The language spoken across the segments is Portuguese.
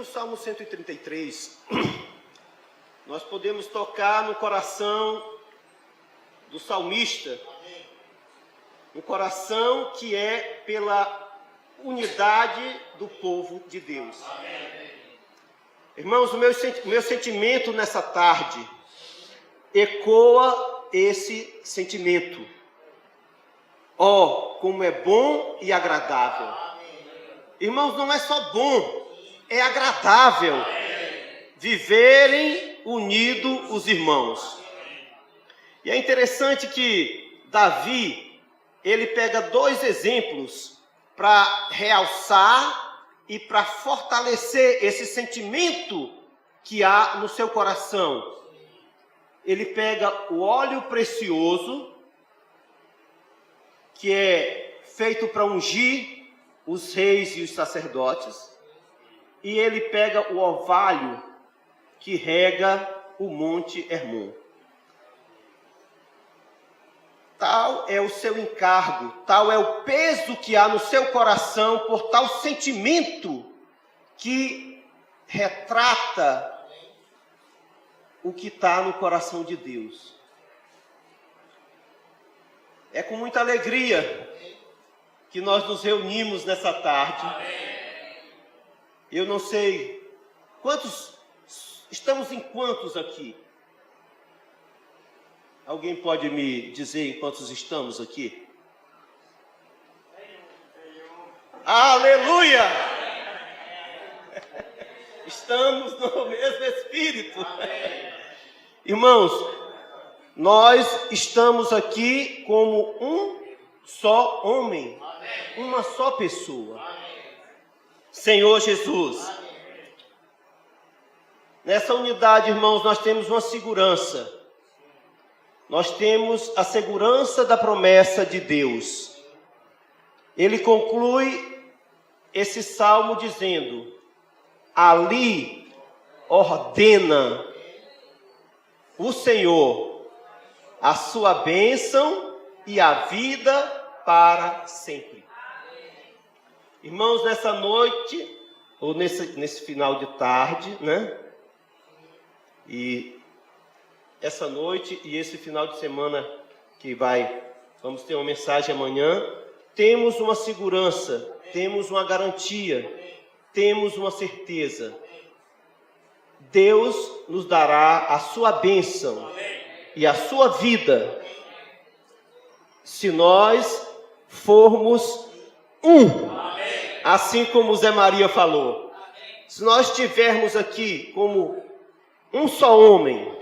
no Salmo 133, nós podemos tocar no coração do salmista, um coração que é pela unidade do povo de Deus. Irmãos, o meu sentimento nessa tarde ecoa esse sentimento. Oh, como é bom e agradável. Irmãos, não é só bom, é agradável viverem unidos os irmãos. E é interessante que Davi, ele pega dois exemplos para realçar e para fortalecer esse sentimento que há no seu coração. Ele pega o óleo precioso, que é feito para ungir os reis e os sacerdotes, e ele pega o orvalho que rega o Monte Hermon. Tal é o seu encargo, tal é o peso que há no seu coração por tal sentimento que retrata o que está no coração de Deus. É com muita alegria que nós nos reunimos nessa tarde. Eu não sei quantos, estamos em quantos aqui? Alguém pode me dizer em quantos estamos aqui? Aleluia! Estamos no mesmo Espírito. Irmãos, nós estamos aqui como um só homem, uma só pessoa. Senhor Jesus. Nessa unidade, irmãos, nós temos uma segurança. Nós temos a segurança da promessa de Deus. Ele conclui esse salmo dizendo: ali ordena o Senhor a sua bênção e a vida para sempre. Irmãos, nessa noite, ou nesse final de tarde, né? E essa noite e esse final de semana vamos ter uma mensagem amanhã, temos uma segurança, temos uma garantia, temos uma certeza. Deus nos dará a sua bênção e a sua vida, se nós formos um, assim como Zé Maria falou. Se nós estivermos aqui como um só homem,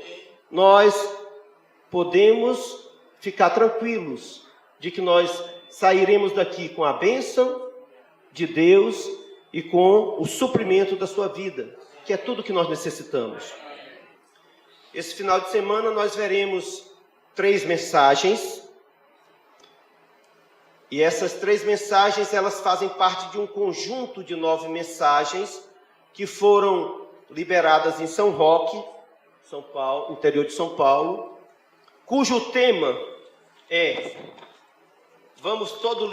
nós podemos ficar tranquilos de que nós sairemos daqui com a bênção de Deus e com o suprimento da sua vida, que é tudo que nós necessitamos. Esse final de semana nós veremos 3 mensagens. E essas 3 mensagens, elas fazem parte de um conjunto de 9 mensagens que foram liberadas em São Roque, São Paulo, interior de São Paulo, cujo tema é, vamos todos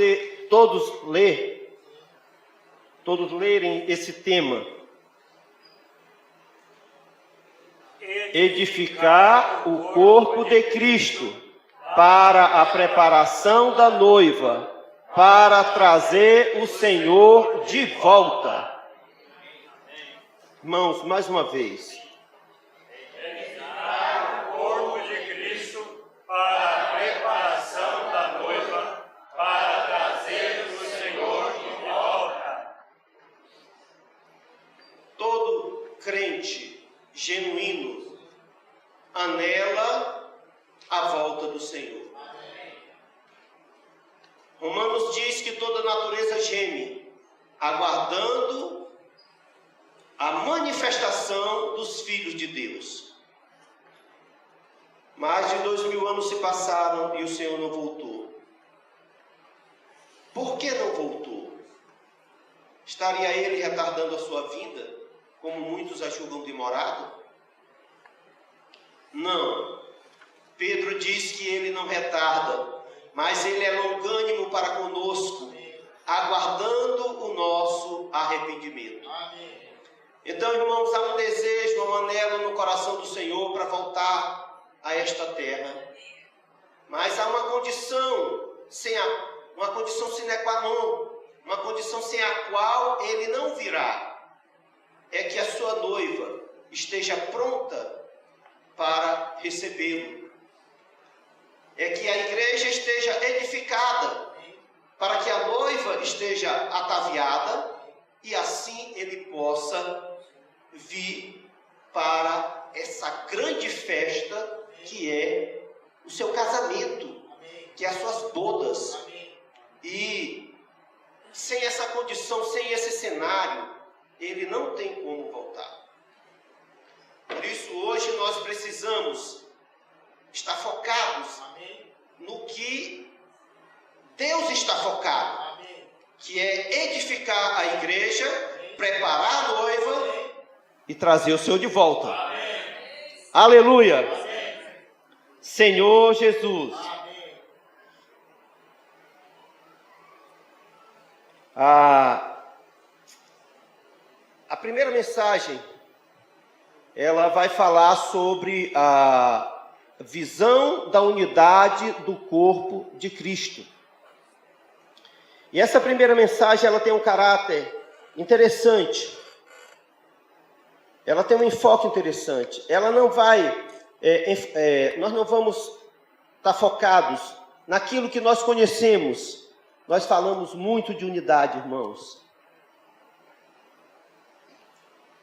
lerem esse tema: edificar o corpo de Cristo para a preparação da noiva, para trazer o Senhor de volta. Irmãos, mais uma vez. Edificar o corpo de Cristo para a preparação da noiva, para trazer o Senhor de volta. Todo crente genuíno anela a volta do Senhor. Romanos diz que toda natureza geme, aguardando a manifestação dos filhos de Deus. Mais de 2000 anos se passaram e o Senhor não voltou. Por que não voltou? Estaria ele retardando a sua vinda, como muitos a julgam demorado? Não. Pedro diz que ele não retarda, mas ele é longânimo para conosco, aguardando o nosso arrependimento. Então, irmãos, há um desejo, um anelo no coração do Senhor para voltar a esta terra. Mas há uma condição sine qua non, uma condição sem a qual ele não virá. É que a sua noiva esteja pronta para recebê-lo. É que a igreja esteja edificada, para que a noiva esteja ataviada e assim ele possa vir para essa grande festa que é o seu casamento, que é as suas bodas. E sem essa condição, sem esse cenário, ele não tem como voltar. Por isso, hoje nós precisamos estar focados no que Deus está focado, que é edificar a igreja, preparar a noiva e trazer o Senhor de volta. Aleluia! Senhor Jesus. A primeira mensagem, ela vai falar sobre a visão da unidade do corpo de Cristo. E essa primeira mensagem, ela tem um caráter interessante. Ela tem um enfoque interessante. Ela não vai, nós não vamos estar focados naquilo que nós conhecemos. Nós falamos muito de unidade, irmãos.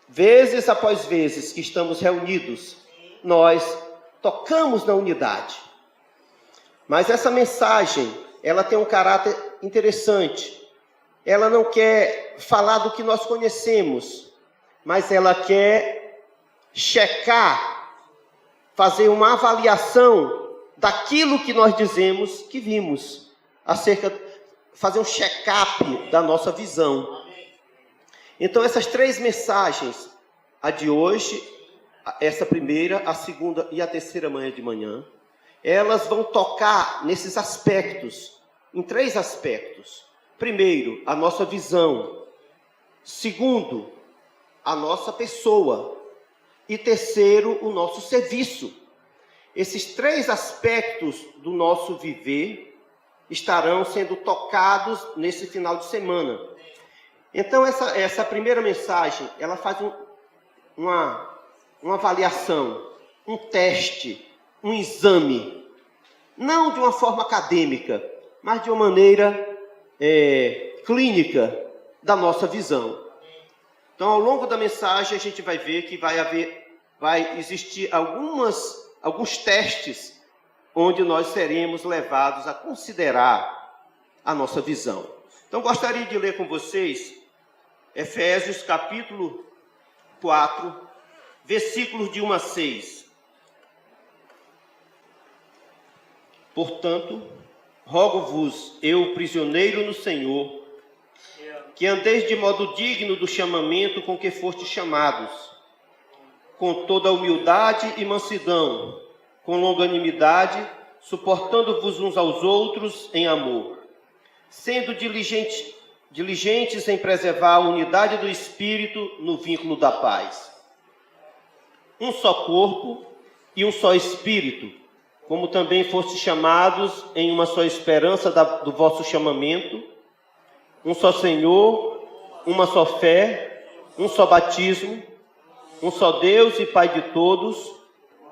Vezes após vezes que estamos reunidos, nós tocamos na unidade. Mas essa mensagem, ela tem um caráter interessante. Ela não quer falar do que nós conhecemos, mas ela quer checar, fazer uma avaliação daquilo que nós dizemos que vimos, fazer um check-up da nossa visão. Então essas três mensagens, a de hoje, essa primeira, a segunda e a terceira manhã de manhã, elas vão tocar nesses aspectos, em três aspectos. Primeiro, a nossa visão. Segundo, a nossa pessoa. E terceiro, o nosso serviço. Esses três aspectos do nosso viver estarão sendo tocados nesse final de semana. Então, essa primeira mensagem, ela faz uma avaliação, um teste, um exame. Não de uma forma acadêmica, mas de uma maneira clínica da nossa visão. Então, ao longo da mensagem, a gente vai ver que vai existir alguns testes onde nós seremos levados a considerar a nossa visão. Então, gostaria de ler com vocês Efésios capítulo 4, versículos de 1 a 6. Portanto, rogo-vos, eu, prisioneiro no Senhor, que andeis de modo digno do chamamento com que fostes chamados, com toda humildade e mansidão, com longanimidade, suportando-vos uns aos outros em amor, sendo diligentes em preservar a unidade do Espírito no vínculo da paz. Um só corpo e um só Espírito, como também fostes chamados em uma só esperança do vosso chamamento, um só Senhor, uma só fé, um só batismo, um só Deus e Pai de todos,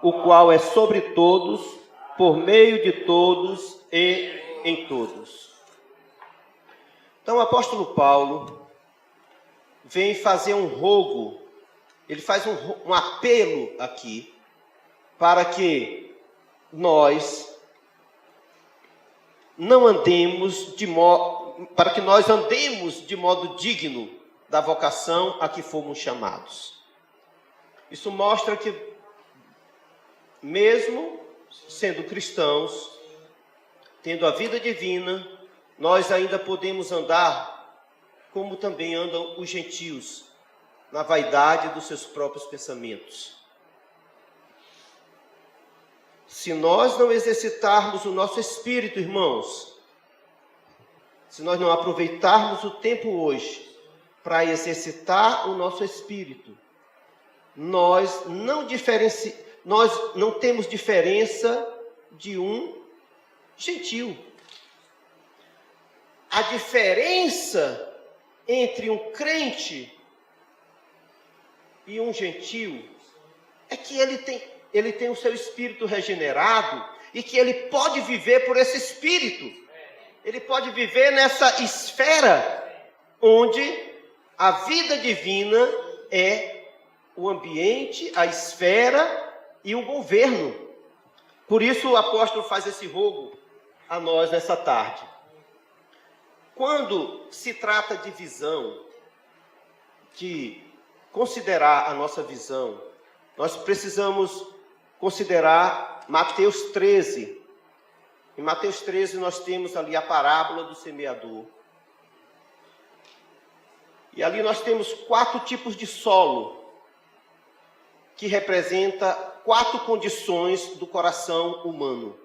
o qual é sobre todos, por meio de todos e em todos. Então o apóstolo Paulo vem fazer um rogo, ele faz um apelo aqui, para que nós andemos de modo digno da vocação a que fomos chamados. Isso mostra que, mesmo sendo cristãos, tendo a vida divina, nós ainda podemos andar como também andam os gentios, na vaidade dos seus próprios pensamentos. Se nós não exercitarmos o nosso espírito, irmãos, se nós não aproveitarmos o tempo hoje para exercitar o nosso espírito, nós não temos diferença de um gentil. A diferença entre um crente e um gentil é que ele tem o seu espírito regenerado e que ele pode viver por esse espírito. Ele pode viver nessa esfera onde a vida divina é o ambiente, a esfera e o governo. Por isso o apóstolo faz esse rogo a nós nessa tarde. Quando se trata de visão, de considerar a nossa visão, nós precisamos considerar Mateus 13. Em Mateus 13 nós temos ali a parábola do semeador. E ali nós temos 4 tipos de solo, que representa 4 condições do coração humano.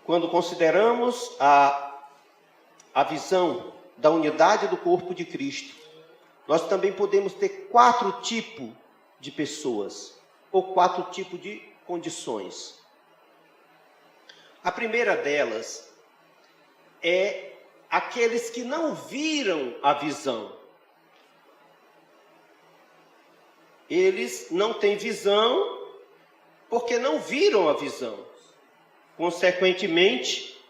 Quando consideramos a visão da unidade do corpo de Cristo, nós também podemos ter 4 tipos de pessoas, ou 4 tipos de condições. A primeira delas é aqueles que não viram a visão. Eles não têm visão porque não viram a visão. Consequentemente,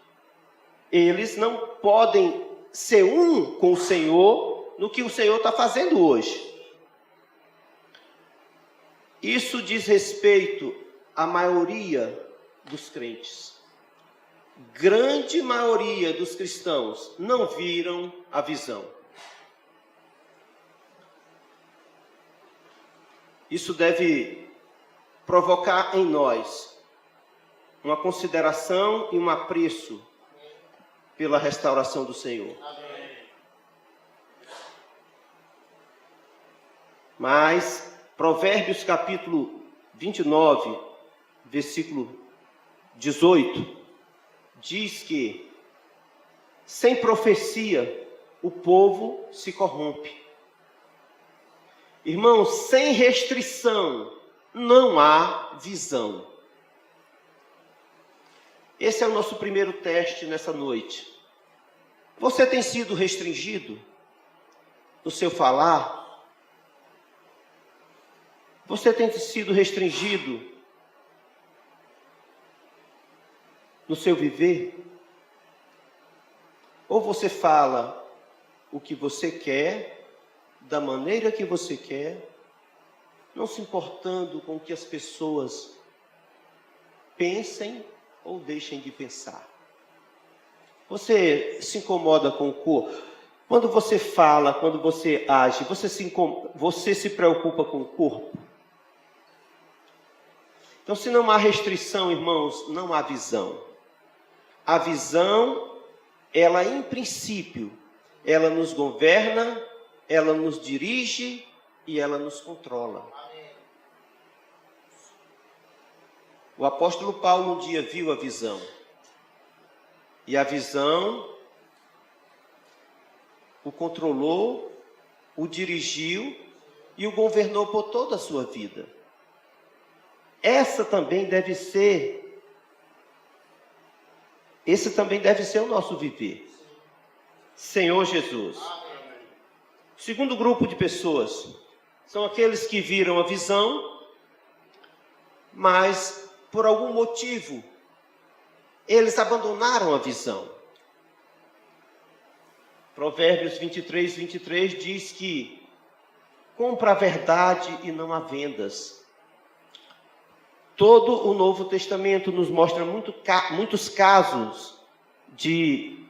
eles não podem ser um com o Senhor no que o Senhor está fazendo hoje. Isso diz respeito à maioria dos crentes. Grande maioria dos cristãos não viram a visão. Isso deve provocar em nós uma consideração e um apreço pela restauração do Senhor. Amém. Mas Provérbios capítulo 29, versículo 18, diz que sem profecia o povo se corrompe. Irmãos, sem restrição não há visão. Esse é o nosso primeiro teste nessa noite. Você tem sido restringido no seu falar? Você tem sido restringido no seu viver? Ou você fala o que você quer, da maneira que você quer, não se importando com o que as pessoas pensem ou deixem de pensar? Você se incomoda com o corpo? Quando você fala, quando você age, você se preocupa com o corpo? Então, se não há restrição, irmãos, não há visão. A visão, ela em princípio, ela nos governa, ela nos dirige e ela nos controla. O apóstolo Paulo um dia viu a visão. E a visão o controlou, o dirigiu e o governou por toda a sua vida. Esse também deve ser o nosso viver. Senhor Jesus. O segundo grupo de pessoas são aqueles que viram a visão, mas por algum motivo eles abandonaram a visão. Provérbios 23, 23 diz que compra a verdade e não há vendas. Todo o Novo Testamento nos mostra muitos casos de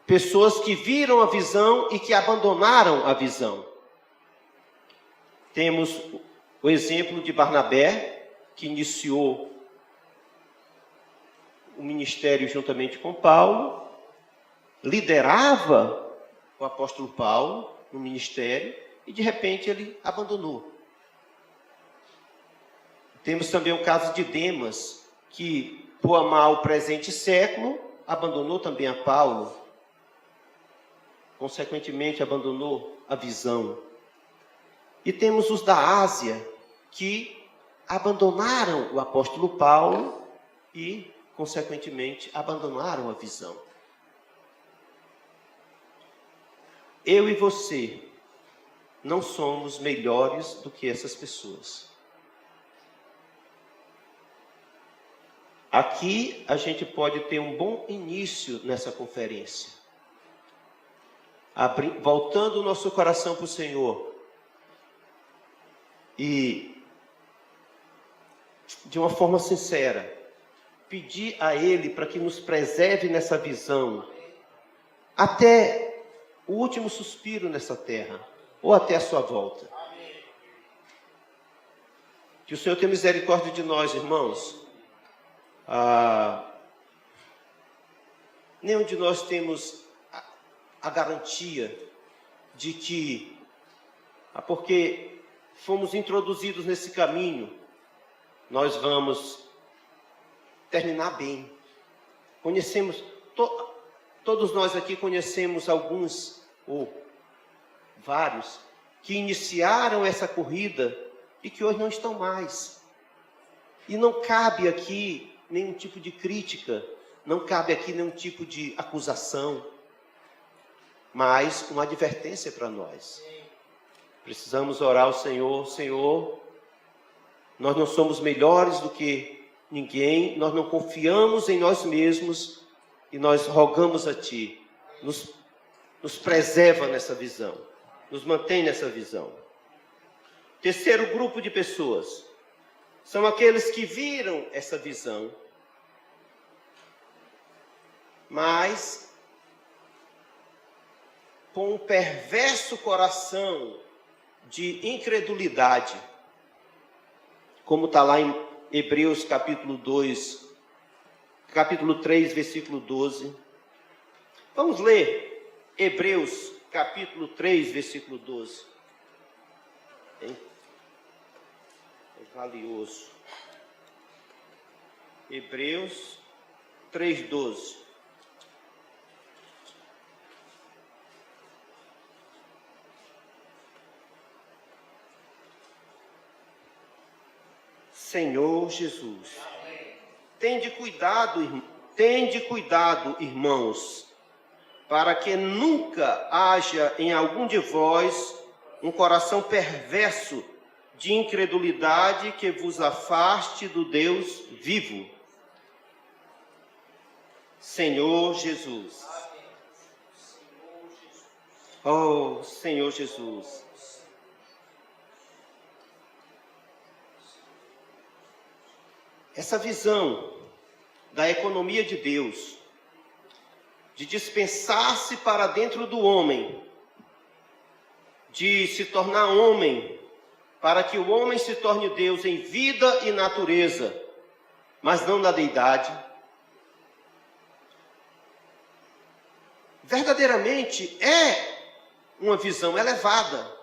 pessoas que viram a visão e que abandonaram a visão. Temos o exemplo de Barnabé, que iniciou o ministério juntamente com Paulo, liderava o apóstolo Paulo no ministério e de repente ele abandonou. Temos também o caso de Demas, que por amar o presente século, abandonou também a Paulo. Consequentemente, abandonou a visão. E temos os da Ásia, que abandonaram o apóstolo Paulo e, consequentemente, abandonaram a visão. Eu e você não somos melhores do que essas pessoas. Aqui a gente pode ter um bom início nessa conferência. Voltando o nosso coração para o Senhor. E, de uma forma sincera, pedir a Ele para que nos preserve nessa visão, até o último suspiro nessa terra, ou até a sua volta. Que o Senhor tenha misericórdia de nós, irmãos. Nenhum de nós temos a garantia de que, porque fomos introduzidos nesse caminho, nós vamos terminar bem. Conhecemos, todos nós aqui conhecemos alguns, ou vários, que iniciaram essa corrida e que hoje não estão mais. E não cabe aqui nenhum tipo de crítica, não cabe aqui nenhum tipo de acusação, mas uma advertência para nós. Precisamos orar ao Senhor. Senhor, nós não somos melhores do que ninguém, nós não confiamos em nós mesmos e nós rogamos a Ti, nos preserva nessa visão, nos mantém nessa visão. Terceiro grupo de pessoas são aqueles que viram essa visão, mas com um perverso coração de incredulidade, como está lá em Hebreus capítulo 3, versículo 12. Vamos ler Hebreus capítulo 3, versículo 12. É valioso. Hebreus 3, 12. Senhor Jesus, tende cuidado, irmãos, para que nunca haja em algum de vós um coração perverso de incredulidade que vos afaste do Deus vivo. Senhor Jesus. Oh, Senhor Jesus. Essa visão da economia de Deus, de dispensar-se para dentro do homem, de se tornar homem, para que o homem se torne Deus em vida e natureza, mas não na deidade. Verdadeiramente é uma visão elevada.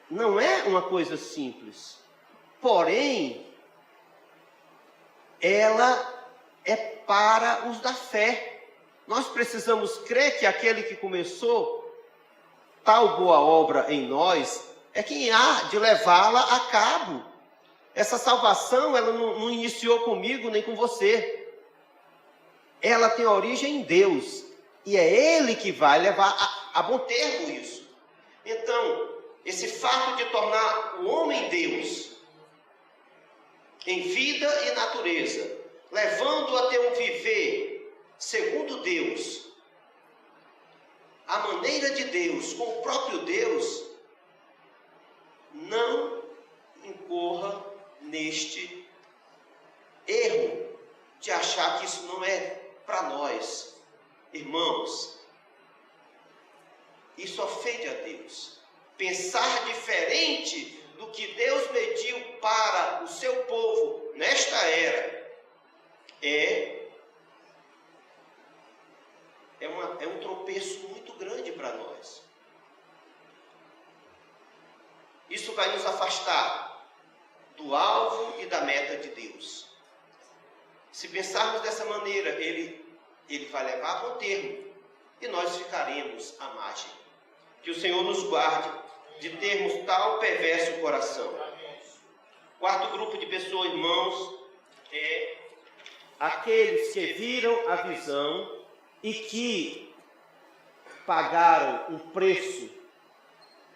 Não é uma coisa simples. Porém, ela é para os da fé. Nós precisamos crer que aquele que começou tal boa obra em nós é quem há de levá-la a cabo. Essa salvação, ela não iniciou comigo nem com você. Ela tem origem em Deus. E é Ele que vai levar a bom termo isso. Então, esse fato de tornar o homem Deus em vida e natureza, levando a ter um viver segundo Deus, a maneira de Deus, com o próprio Deus, não incorra neste erro de achar que isso não é para nós. Irmãos, isso ofende a Deus. Pensar diferente do que Deus mediu para o seu povo nesta era é um tropeço muito grande para nós. Isso vai nos afastar do alvo e da meta de Deus. Se pensarmos dessa maneira, ele vai levar a bom termo e nós ficaremos à margem. Que o Senhor nos guarde de termos tal perverso coração. Quarto grupo de pessoas, irmãos, é aqueles que viram a visão e que pagaram um preço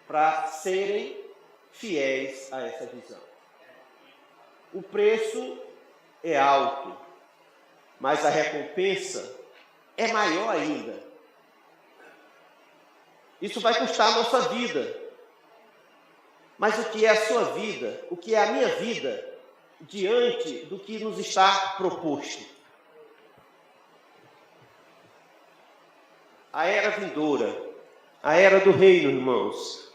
para serem fiéis a essa visão. O preço é alto, mas a recompensa é maior ainda. Isso vai custar a nossa vida. Mas o que é a sua vida, o que é a minha vida, diante do que nos está proposto? A era vindoura, a era do reino, irmãos,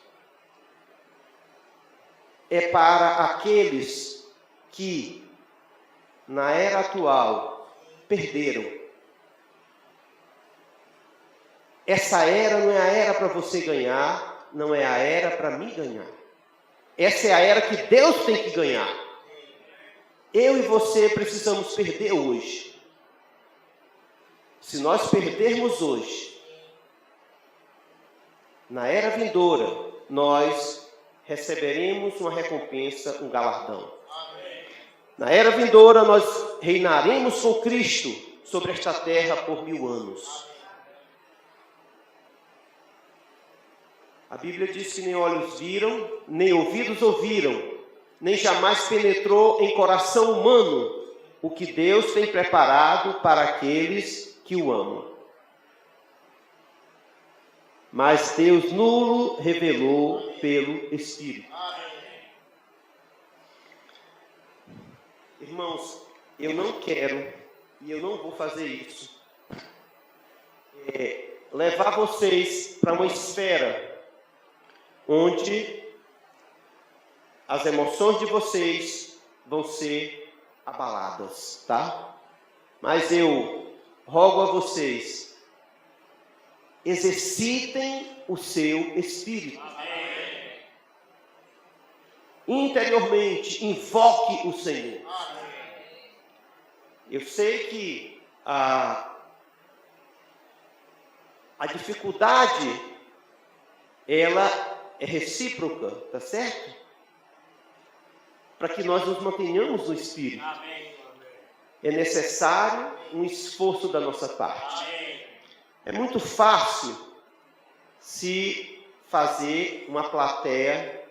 é para aqueles que, na era atual, perderam. Essa era não é a era para você ganhar, não é a era para mim ganhar. Essa é a era que Deus tem que ganhar. Eu e você precisamos perder hoje. Se nós perdermos hoje, na era vindoura, nós receberemos uma recompensa, um galardão. Na era vindoura, nós reinaremos com Cristo sobre esta terra por 1000 anos. A Bíblia diz que nem olhos viram, nem ouvidos ouviram, nem jamais penetrou em coração humano o que Deus tem preparado para aqueles que o amam. Mas Deus nulo revelou pelo Espírito. Irmãos, eu não quero, e eu não vou fazer isso, levar vocês para uma esfera onde as emoções de vocês vão ser abaladas, tá? Mas eu rogo a vocês, exercitem o seu espírito. Amém. Interiormente, invoque o Senhor. Amém. Eu sei que a dificuldade, ela é recíproca, tá certo? Para que nós nos mantenhamos no Espírito. Amém. É necessário um esforço da nossa parte. Amém. É muito fácil se fazer uma plateia,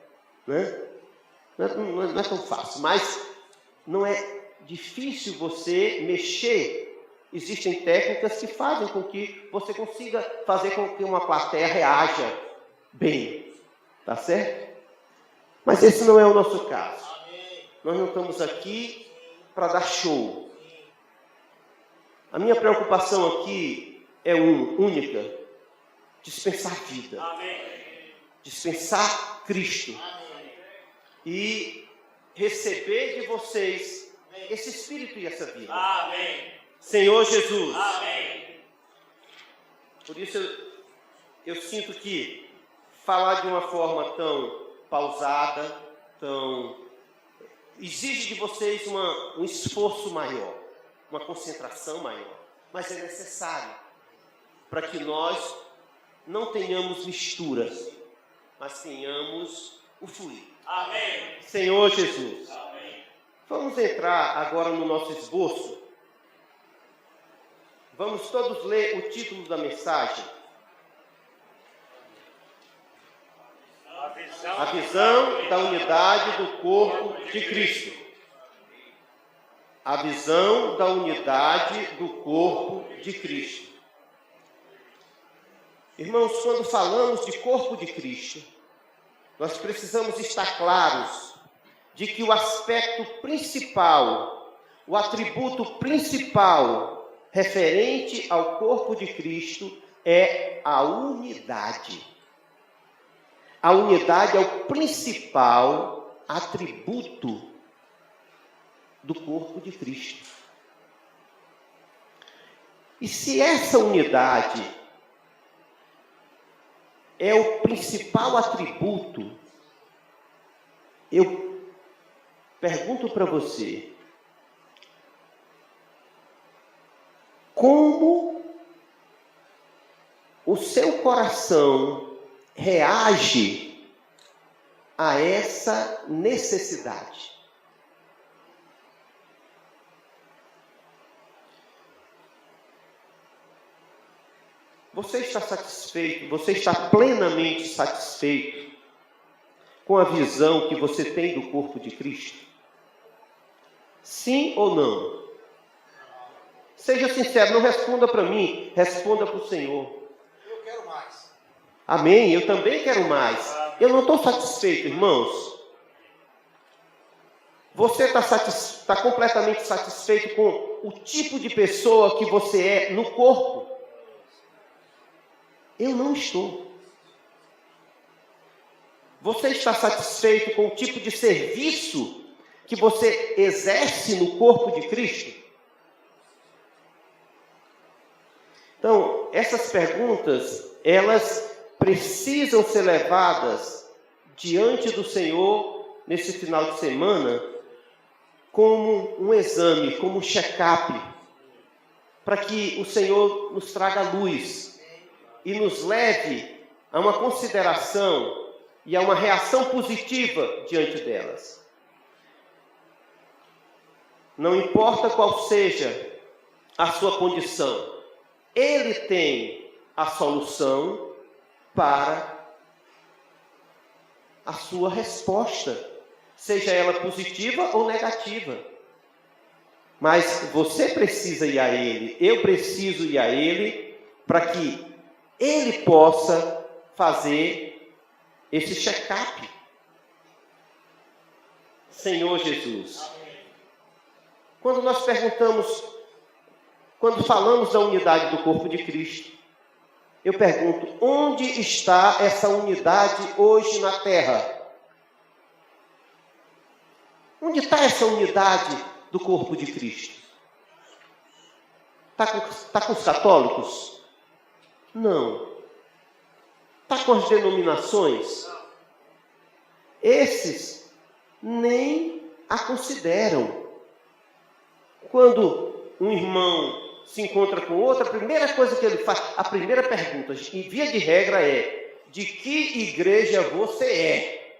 né? Não é tão fácil, mas não é difícil você mexer. Existem técnicas que fazem com que você consiga fazer com que uma plateia reaja bem. Tá certo? Mas esse não é o nosso caso. Nós não estamos aqui para dar show. A minha preocupação aqui é única: dispensar vida, dispensar Cristo e receber de vocês esse Espírito e essa vida. Amém. Senhor Jesus. Amém. Por isso eu sinto que falar de uma forma tão pausada, exige de vocês um esforço maior, uma concentração maior, mas é necessário para que nós não tenhamos misturas, mas tenhamos o fluir. Amém. Senhor Jesus. Amém. Vamos entrar agora no nosso esboço. Vamos todos ler o título da mensagem. A visão da unidade do corpo de Cristo. A visão da unidade do corpo de Cristo. Irmãos, quando falamos de corpo de Cristo, nós precisamos estar claros de que o aspecto principal, o atributo principal referente ao corpo de Cristo é a unidade. A unidade é o principal atributo do corpo de Cristo. E se essa unidade é o principal atributo, eu pergunto para você, como o seu coração reage a essa necessidade. Você está satisfeito, você está plenamente satisfeito com a visão que você tem do corpo de Cristo? Sim ou não? Seja sincero, não responda para mim, responda para o Senhor. Eu quero mais. Amém? Eu também quero mais. Eu não estou satisfeito, irmãos. Você está completamente satisfeito com o tipo de pessoa que você é no corpo? Eu não estou. Você está satisfeito com o tipo de serviço que você exerce no corpo de Cristo? Então, essas perguntas, elas precisam ser levadas diante do Senhor nesse final de semana como um exame, como um check-up, para que o Senhor nos traga luz e nos leve a uma consideração e a uma reação positiva diante delas. Não importa qual seja a sua condição, Ele tem a solução para a sua resposta, seja ela positiva ou negativa. Mas você precisa ir a Ele, eu preciso ir a Ele, para que Ele possa fazer esse check-up. Senhor Jesus, quando nós perguntamos, quando falamos da unidade do corpo de Cristo, eu pergunto, onde está essa unidade hoje na terra? Onde está essa unidade do corpo de Cristo? Está com os católicos? Não. Está com as denominações? Esses nem a consideram. Quando um irmão se encontra com outro, a primeira coisa que ele faz, a primeira pergunta, em via de regra, é: de que igreja você é?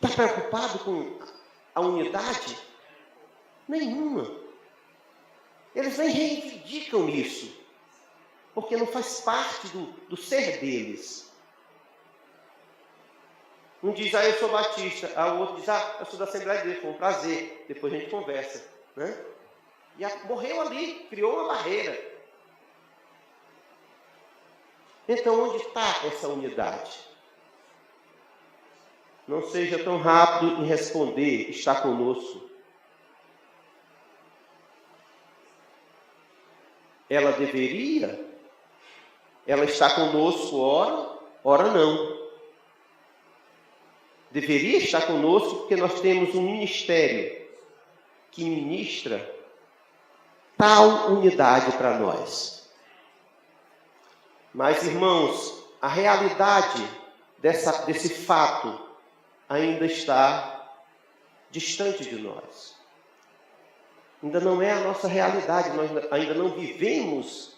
Está preocupado com a unidade? Nenhuma. Eles nem reivindicam isso, porque não faz parte do ser deles. Um diz, eu sou batista. O outro diz, eu sou da Assembleia de Deus. Foi um prazer. Depois a gente conversa. Né? E morreu ali, criou uma barreira. Então, onde está essa unidade? Não seja tão rápido em responder, está conosco. Ela deveria? Ela está conosco, ora não. Deveria estar conosco porque nós temos um ministério que ministra tal unidade para nós. Mas, irmãos, a realidade desse fato ainda está distante de nós. Ainda não é a nossa realidade, nós ainda não vivemos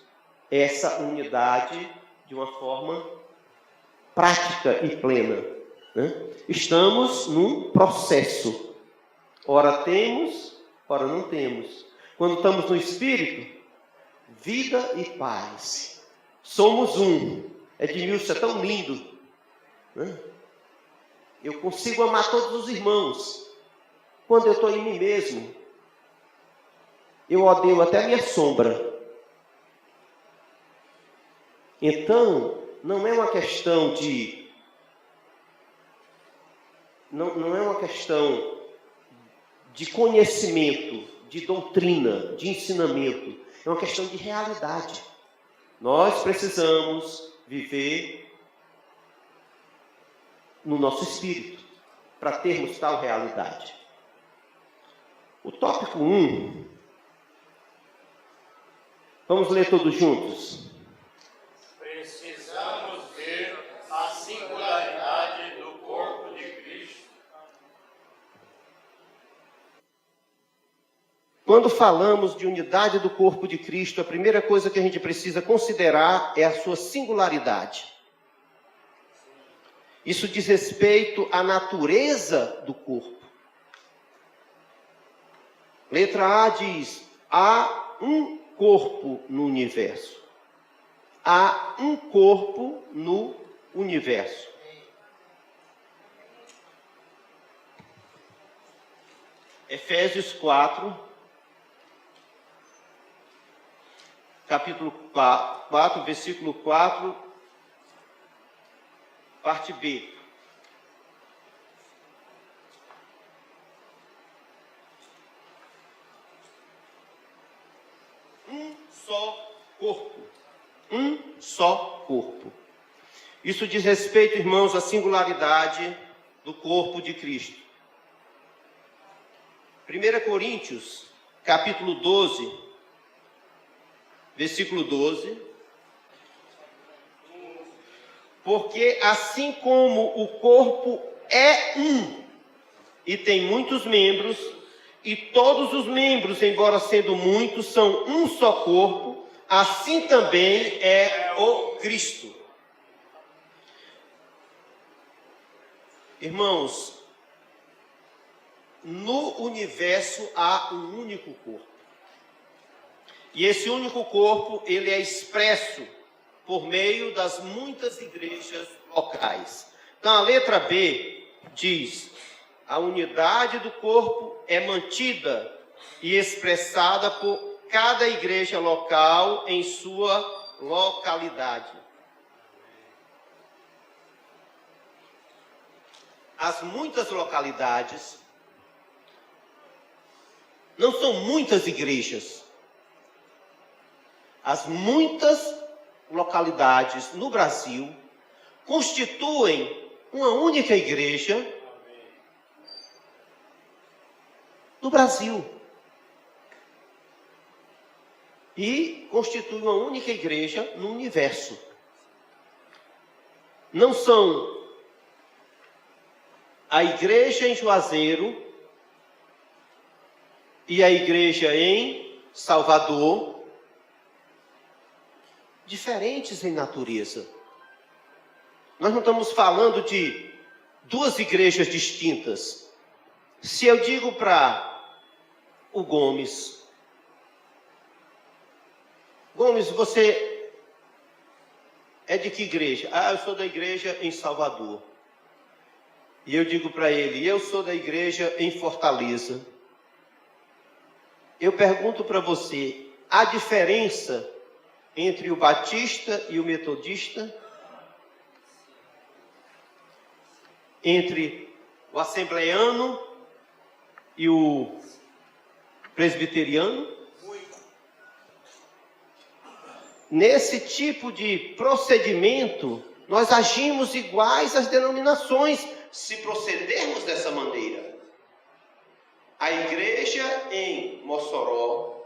essa unidade de uma forma prática e plena. Estamos num processo. Ora temos, ora não temos. Quando estamos no Espírito, vida e paz. Somos um. Edmilson é tão lindo. Eu consigo amar todos os irmãos. Quando eu estou em mim mesmo, eu odeio até a minha sombra. Então, não é uma questão de... Não é uma questão de conhecimento, de doutrina, de ensinamento. É uma questão de realidade. Nós precisamos viver no nosso espírito para termos tal realidade. O tópico 1. Vamos ler todos juntos? Precisamos ver a singularidade do corpo de Cristo. Quando falamos de unidade do corpo de Cristo, a primeira coisa que a gente precisa considerar é a sua singularidade. Isso diz respeito à natureza do corpo. Letra A diz: há um corpo no universo. Há um corpo no universo. Efésios 4, capítulo 4, versículo 4, parte B. Um só corpo. Um só corpo. Isso diz respeito, irmãos, à singularidade do corpo de Cristo. 1 Coríntios, capítulo 12, versículo 12. Porque assim como o corpo é um e tem muitos membros, e todos os membros, embora sendo muitos, são um só corpo, assim também é o Cristo. Irmãos, no universo há um único corpo. E esse único corpo, ele é expresso por meio das muitas igrejas locais. Então, a letra B diz: a unidade do corpo é mantida e expressada por cada igreja local em sua localidade. As muitas localidades não são muitas igrejas. As muitas localidades no Brasil constituem uma única igreja no Brasil. E constitui uma única igreja no universo. Não são a igreja em Juazeiro e a igreja em Salvador, diferentes em natureza. Nós não estamos falando de duas igrejas distintas. Se eu digo para o Gomes, você é de que igreja? Ah, eu sou da igreja em Salvador. E eu digo para ele, eu sou da igreja em Fortaleza. Eu pergunto para você, há diferença entre o batista e o metodista? Entre o assembleiano e o presbiteriano? Nesse tipo de procedimento, nós agimos iguais às denominações, se procedermos dessa maneira. A igreja em Mossoró,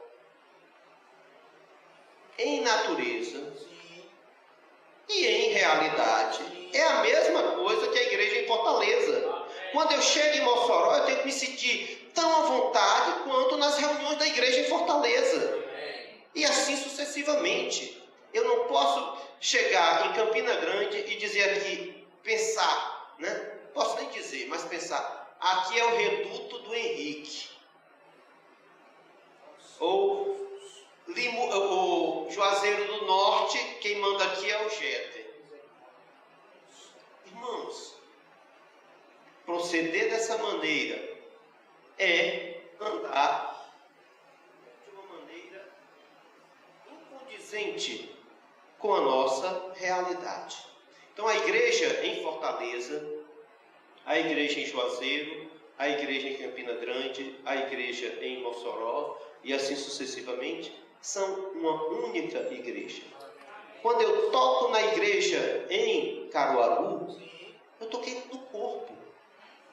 em natureza e em realidade, é a mesma coisa que a igreja em Fortaleza. Quando eu chego em Mossoró, eu tenho que me sentir tão à vontade quanto nas reuniões da igreja em Fortaleza. E assim sucessivamente. Eu não posso chegar em Campina Grande e dizer aqui, pensar, né? Posso nem dizer, mas pensar, aqui é o reduto do Henrique. Ou o Juazeiro do Norte, quem manda aqui é o Jeter. Irmãos, proceder dessa maneira é andar de uma maneira incondizente com a nossa realidade. Então, a igreja em Fortaleza, a igreja em Juazeiro, a igreja em Campina Grande, a igreja em Mossoró, e assim sucessivamente, são uma única igreja. Quando eu toco na igreja em Caruaru, eu toquei no corpo.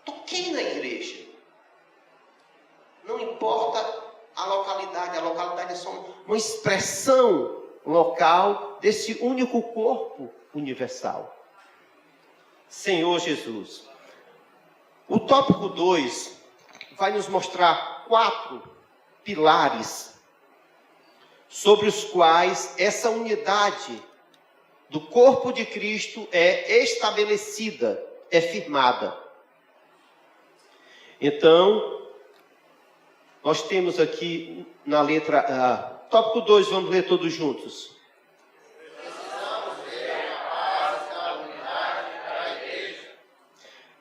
Toquei na igreja. Não importa a localidade é só uma expressão local desse único corpo universal. Senhor Jesus. O tópico 2 vai nos mostrar 4 pilares sobre os quais essa unidade do corpo de Cristo é estabelecida é firmada. Então, nós temos aqui na letra A, tópico 2, vamos ler todos juntos.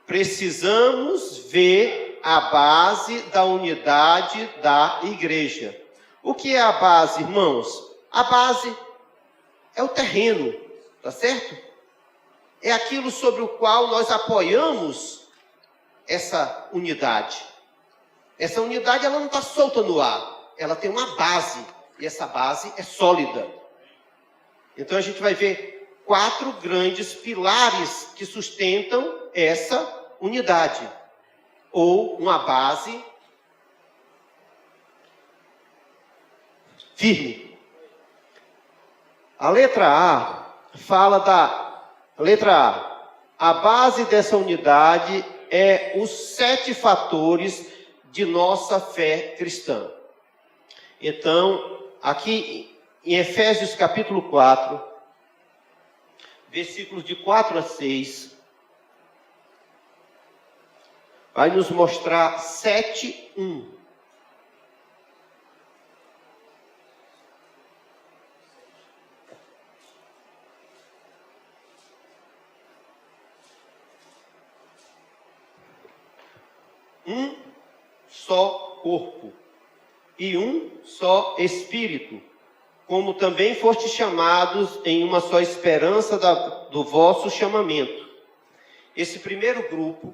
Precisamos ver a base da unidade da igreja. O que é a base, irmãos? A base é o terreno, tá certo? É aquilo sobre o qual nós apoiamos essa unidade. Essa unidade, ela não está solta no ar. Ela tem uma base. E essa base é sólida. Então a gente vai ver 4 grandes pilares que sustentam essa unidade. Ou uma base firme. A letra A fala da... Letra A. A base dessa unidade é os 7 fatores de nossa fé cristã. Então, aqui em Efésios capítulo 4, versículos de 4 a 6, vai nos mostrar 7:1. Um só corpo e um só Espírito, como também fostes chamados em uma só esperança do vosso chamamento. Esse primeiro grupo,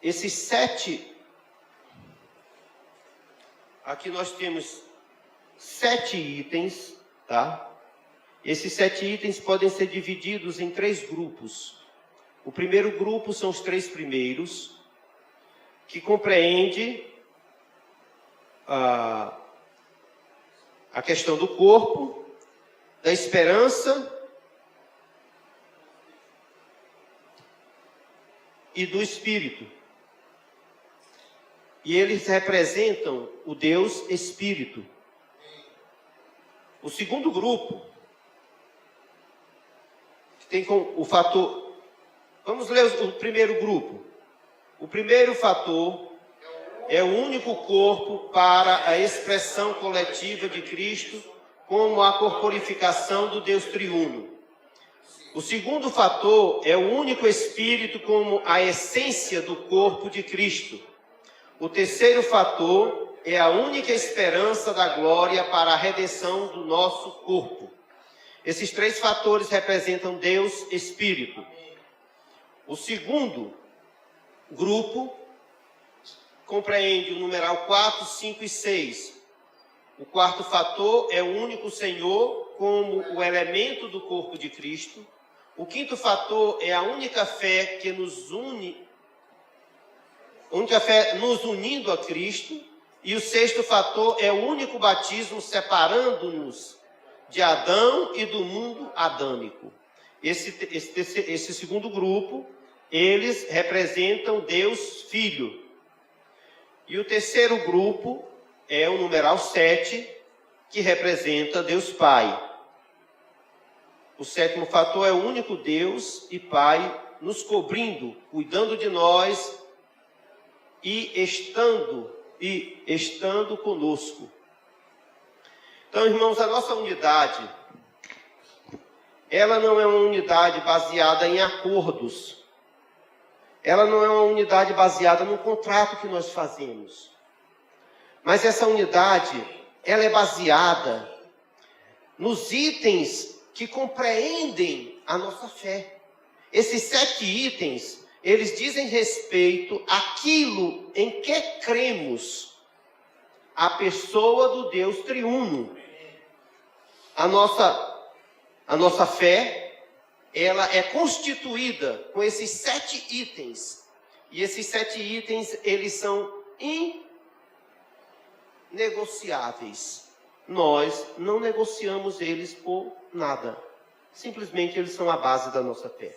esses 7, aqui nós temos 7 itens, tá? Esses 7 itens podem ser divididos em 3 grupos. O primeiro grupo são os 3 primeiros, que compreende a questão do corpo, da esperança e do Espírito. E eles representam o Deus Espírito. O segundo grupo, que tem o fator... Vamos ler o primeiro grupo. O primeiro fator é o único corpo para a expressão coletiva de Cristo como a corporificação do Deus triuno. O segundo fator é o único Espírito como a essência do corpo de Cristo. O terceiro fator é a única esperança da glória para a redenção do nosso corpo. Esses 3 fatores representam Deus Espírito. O segundo grupo compreende o numeral 4, 5 e 6. O quarto fator é o único Senhor como o elemento do corpo de Cristo. O quinto fator é a única fé que nos une, única fé nos unindo a Cristo. E o sexto fator é o único batismo separando-nos de Adão e do mundo adâmico. Esse segundo grupo, eles representam Deus Filho. E o terceiro grupo é o numeral 7, que representa Deus Pai. O sétimo fator é o único Deus e Pai nos cobrindo, cuidando de nós e estando conosco. Então, irmãos, a nossa unidade, ela não é uma unidade baseada em acordos. Ela não é uma unidade baseada no contrato que nós fazemos. Mas essa unidade, ela é baseada nos itens que compreendem a nossa fé. Esses 7 itens, eles dizem respeito àquilo em que cremos. A pessoa do Deus triuno. A nossa fé, ela é constituída com esses 7 itens. E esses 7 itens, eles são inegociáveis. Nós não negociamos eles por nada. Simplesmente eles são a base da nossa fé.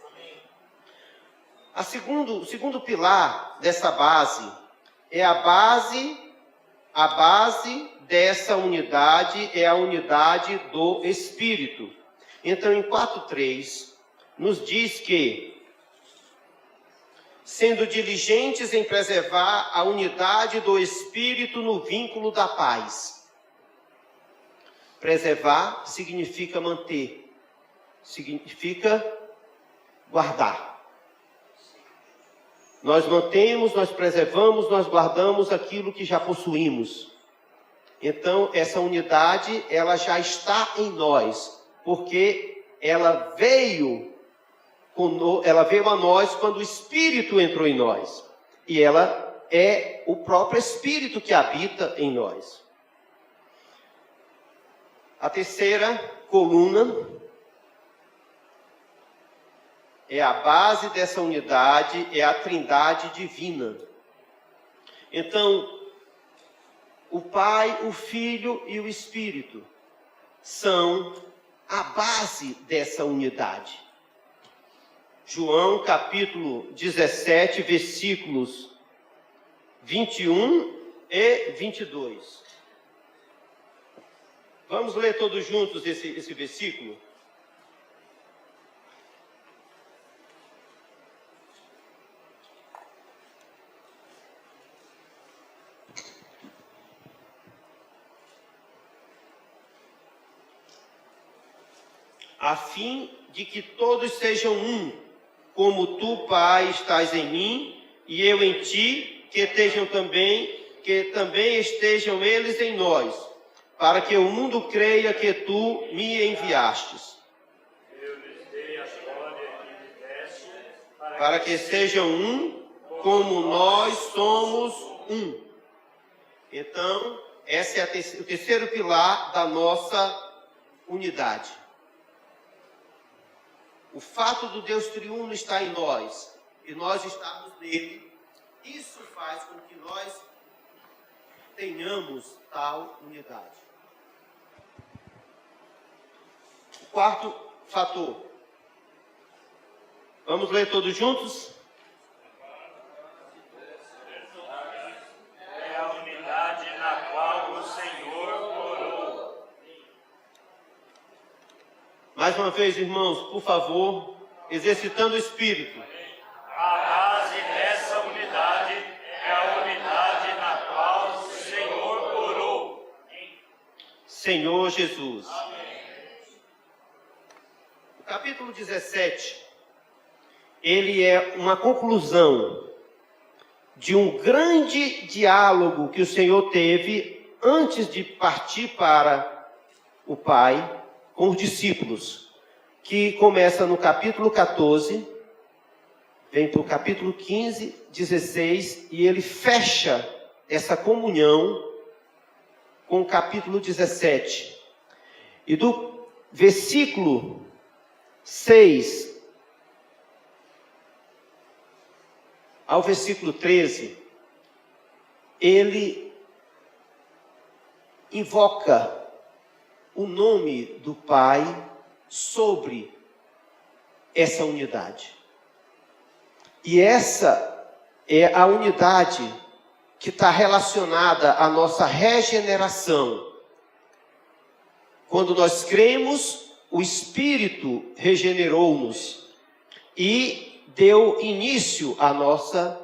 O segundo pilar dessa base é a base dessa unidade é a unidade do Espírito. Então, em 4:3, nos diz que, sendo diligentes em preservar a unidade do Espírito no vínculo da paz. Preservar significa manter, significa guardar. Nós mantemos, nós preservamos, nós guardamos aquilo que já possuímos. Então, essa unidade, ela já está em nós, porque ela veio a nós quando o Espírito entrou em nós. E ela é o próprio Espírito que habita em nós. A terceira coluna é a base dessa unidade, é a Trindade divina. Então, o Pai, o Filho e o Espírito são a base dessa unidade. João capítulo 17, versículos 21 e 22. Vamos ler todos juntos esse versículo? A fim de que todos sejam um, como tu, Pai, estás em mim, e eu em ti, que também estejam eles em nós, para que o mundo creia que tu me enviastes. Eu lhes dei a glória que me deste, para que sejam um, como nós somos um. Então, esse é o terceiro pilar da nossa unidade. O fato do Deus triuno estar em nós e nós estarmos nele, isso faz com que nós tenhamos tal unidade. O quarto fator. Vamos ler todos juntos? é a unidade na qual o Senhor morou. Mais uma vez, irmãos, por favor, exercitando o Espírito. A base dessa unidade é a unidade na qual o Senhor morou. Senhor Jesus. O capítulo 17, ele é uma conclusão de um grande diálogo que o Senhor teve antes de partir para o Pai com os discípulos, que começa no capítulo 14, vem para o capítulo 15, 16, e ele fecha essa comunhão com o capítulo 17. E do versículo 6 ao versículo 13, ele invoca o nome do Pai sobre essa unidade. E essa é a unidade que está relacionada à nossa regeneração. Quando nós cremos, o Espírito regenerou-nos e deu início à nossa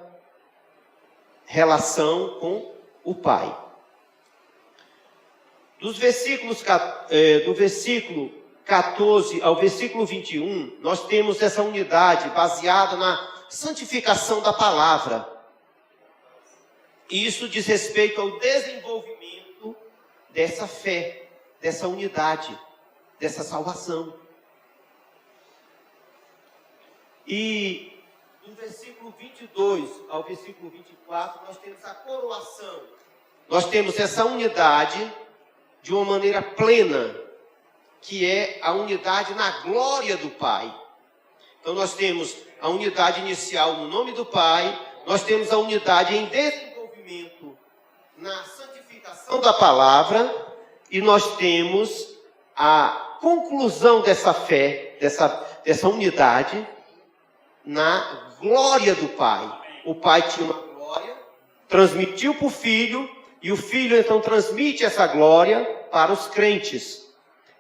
relação com o Pai. Do versículo 14 ao versículo 21, nós temos essa unidade baseada na santificação da palavra. E isso diz respeito ao desenvolvimento dessa fé, dessa unidade, dessa salvação. E do versículo 22 ao versículo 24, nós temos a coroação. Nós temos essa unidade de uma maneira plena, que é a unidade na glória do Pai. Então nós temos a unidade inicial no nome do Pai, nós temos a unidade em desenvolvimento na santificação da palavra, e nós temos a conclusão dessa fé, dessa unidade, na glória do Pai. O Pai tinha uma glória, transmitiu para o Filho, e o Filho então transmite essa glória para os crentes.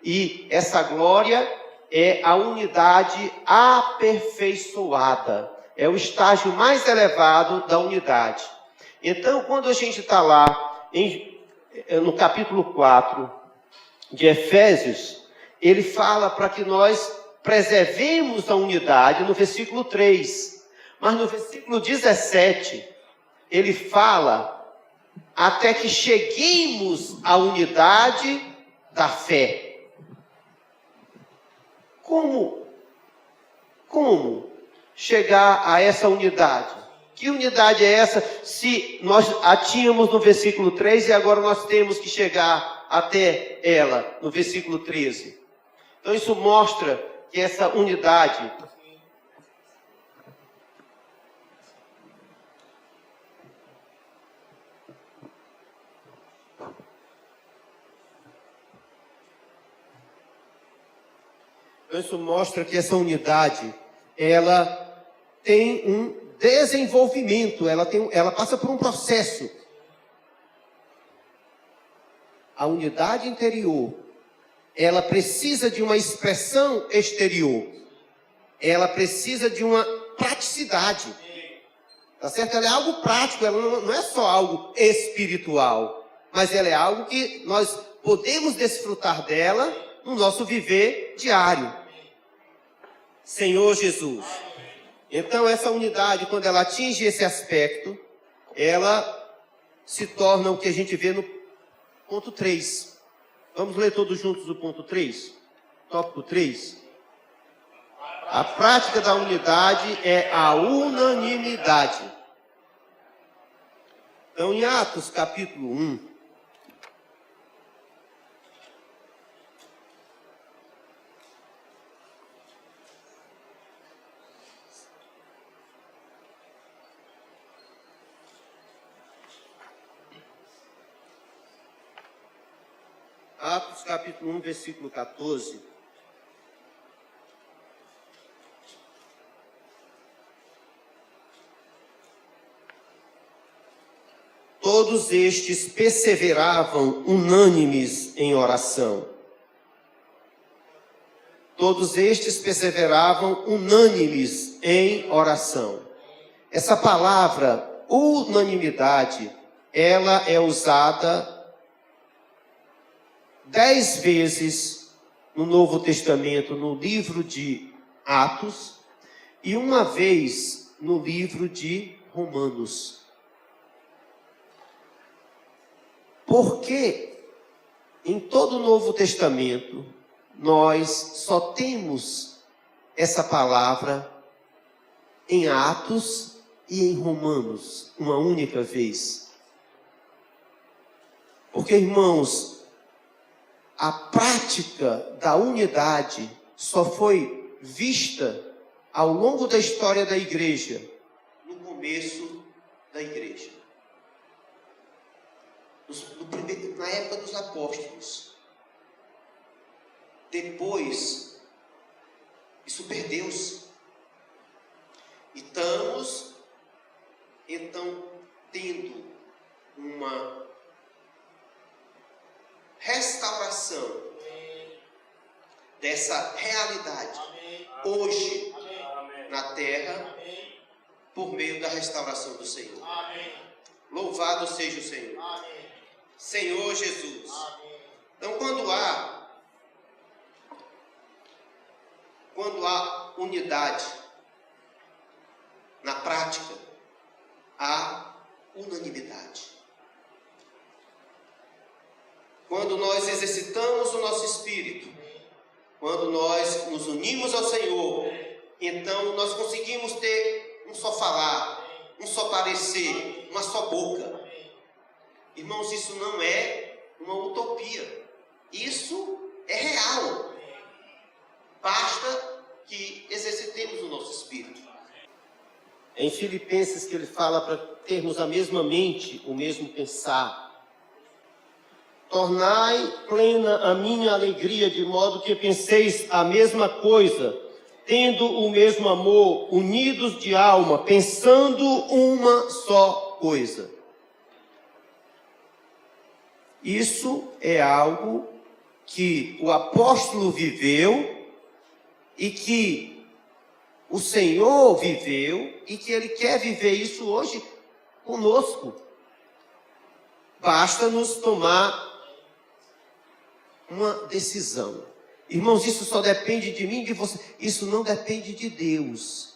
E essa glória é a unidade aperfeiçoada. É o estágio mais elevado da unidade. Então, quando a gente está lá no capítulo 4 de Efésios, ele fala para que nós preservemos a unidade no versículo 3. Mas no versículo 17, ele fala até que cheguemos à unidade da fé. Como chegar a essa unidade? Que unidade é essa se nós a tínhamos no versículo 3 e agora nós temos que chegar até ela no versículo 13? Então isso mostra que essa unidade ela tem um desenvolvimento, ela passa por um processo. A unidade interior, ela precisa de uma expressão exterior. Ela precisa de uma praticidade. Tá certo? Ela é algo prático, ela não é só algo espiritual, mas ela é algo que nós podemos desfrutar dela no nosso viver diário. Senhor Jesus. Então essa unidade, quando ela atinge esse aspecto, ela se torna o que a gente vê no ponto 3. Vamos ler todos juntos o ponto 3? Tópico 3. A prática da unidade é a unanimidade. Então, em Atos capítulo 1, Atos capítulo 1, versículo 14. Todos estes perseveravam unânimes em oração. Todos estes perseveravam unânimes em oração. Essa palavra, unanimidade, ela é usada 10 vezes no Novo Testamento, no livro de Atos, e uma vez no livro de Romanos. Porque em todo o Novo Testamento, nós só temos essa palavra em Atos e em Romanos, uma única vez. Porque, irmãos, a prática da unidade só foi vista ao longo da história da igreja, no começo da igreja. Na época dos apóstolos. Depois, isso perdeu-se. E estamos, então, tendo uma restauração dessa realidade hoje na terra por meio da restauração do Senhor. Louvado seja o Senhor. Senhor Jesus. Então, quando há unidade na prática, há unanimidade. Quando nós exercitamos o nosso espírito, quando nós nos unimos ao Senhor, então nós conseguimos ter um só falar, um só parecer, uma só boca. Irmãos, isso não é uma utopia. Isso é real. Basta que exercitemos o nosso espírito. É em Filipenses que ele fala para termos a mesma mente, o mesmo pensar. Tornai plena a minha alegria, de modo que penseis a mesma coisa, tendo o mesmo amor, unidos de alma, pensando uma só coisa. Isso é algo que o apóstolo viveu e que o Senhor viveu e que Ele quer viver isso hoje conosco. Basta-nos tomar uma decisão. Irmãos, isso só depende de mim e de você. Isso não depende de Deus.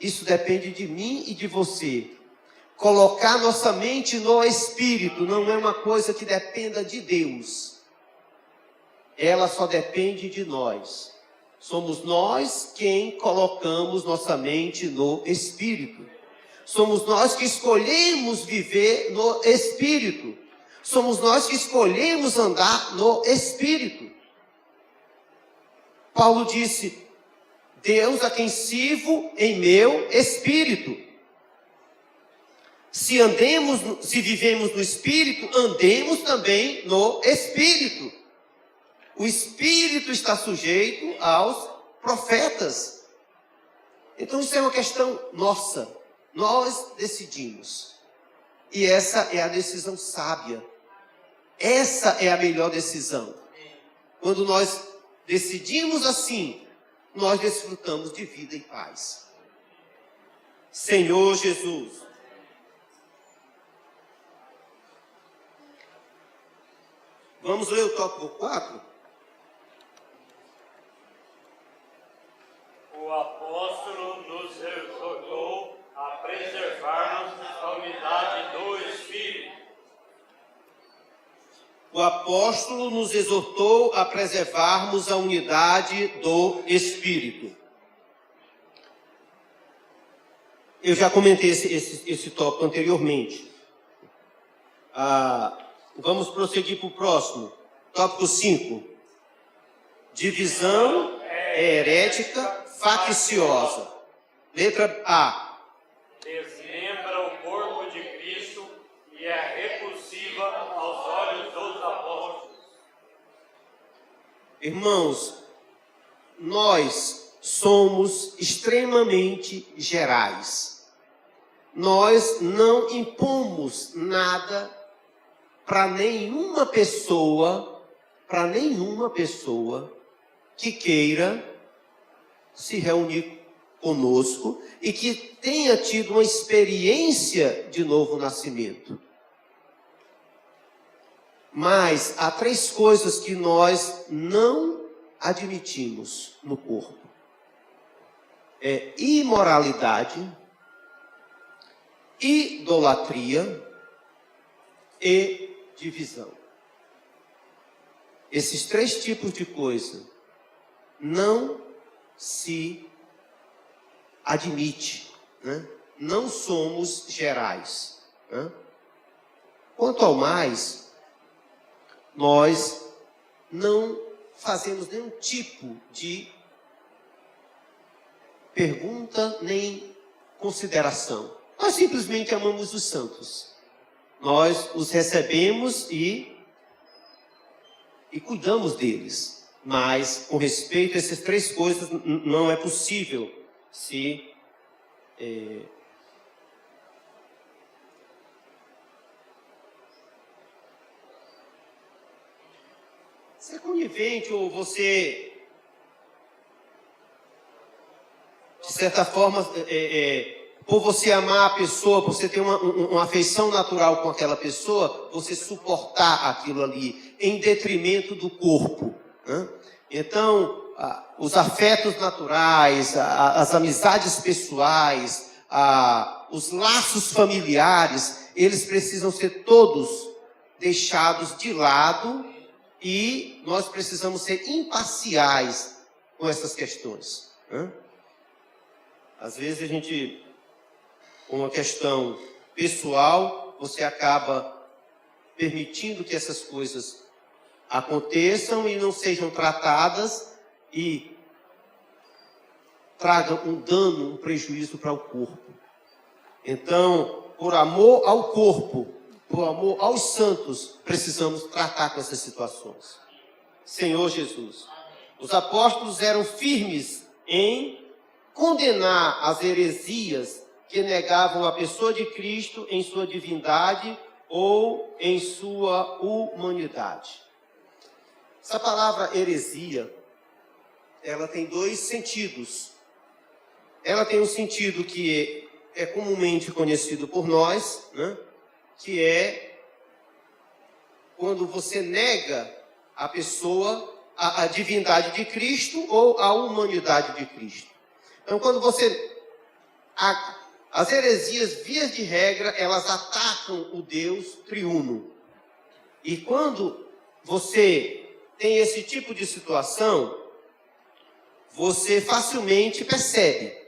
Isso depende de mim e de você. Colocar nossa mente no Espírito não é uma coisa que dependa de Deus. Ela só depende de nós. Somos nós quem colocamos nossa mente no Espírito. Somos nós que escolhemos viver no Espírito. Somos nós que escolhemos andar no Espírito. Paulo disse: Deus a quem sirvo em meu Espírito. Se vivemos no Espírito, andemos também no Espírito. O Espírito está sujeito aos profetas. Então isso é uma questão nossa. Nós decidimos. E essa é a decisão sábia. Essa é a melhor decisão. Quando nós decidimos assim, nós desfrutamos de vida e paz. Senhor Jesus. Vamos ler o tópico 4? O apóstolo nos exortou a preservarmos a unidade do Espírito. O apóstolo nos exortou a preservarmos a unidade do Espírito. Eu já comentei esse tópico anteriormente. Vamos prosseguir para o próximo. Tópico 5. Divisão herética facciosa. Letra A. Desmembra o corpo de Cristo e é repulsiva aos olhos dos apóstolos. Irmãos, nós somos extremamente gerais. Nós não impomos nada para nenhuma pessoa que queira se reunir conosco e que tenha tido uma experiência de novo nascimento. Mas há 3 coisas que nós não admitimos no corpo. É imoralidade, idolatria e divisão. Esses 3 tipos de coisa não se admite, né? Não somos gerais, né? Quanto ao mais, nós não fazemos nenhum tipo de pergunta nem consideração. Nós simplesmente amamos os santos. Nós os recebemos e cuidamos deles. Mas, com respeito a essas 3 coisas, não é possível se ser conivente ou você, de certa forma, por você amar a pessoa, por você ter uma afeição natural com aquela pessoa, você suportar aquilo ali em detrimento do corpo, né? Então, os afetos naturais, as amizades pessoais, os laços familiares, eles precisam ser todos deixados de lado e nós precisamos ser imparciais com essas questões, né? Às vezes a gente, com uma questão pessoal, você acaba permitindo que essas coisas aconteçam e não sejam tratadas e tragam um dano, um prejuízo para o corpo. Então, por amor ao corpo, por amor aos santos, precisamos tratar com essas situações. Senhor Jesus, os apóstolos eram firmes em condenar as heresias que negavam a pessoa de Cristo em sua divindade ou em sua humanidade. Essa palavra heresia, ela tem dois sentidos. Ela tem um sentido que é comumente conhecido por nós, né? Que é quando você nega a pessoa, a divindade de Cristo ou a humanidade de Cristo. Então, quando você... As heresias, vias de regra, elas atacam o Deus triuno. E quando você tem esse tipo de situação, você facilmente percebe.